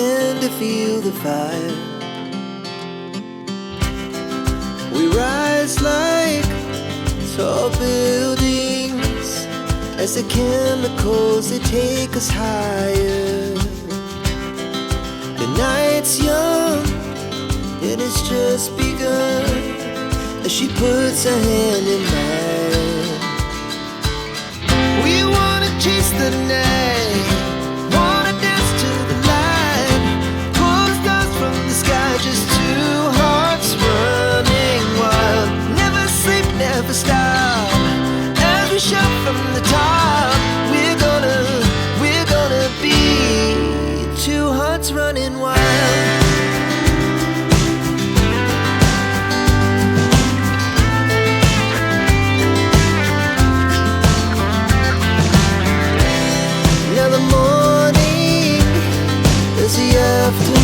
began to feel the fire. We rise like tall buildings as the chemicals, they take us higher. The night's young, it has just begun, as she puts her hand in mine. We wanna chase the night, wanna dance to the light, pull the stars from the sky, just two hearts running wild. Never sleep, never stop, as we shout from the top. We're gonna be two hearts running wild. Now the morning is the afternoon.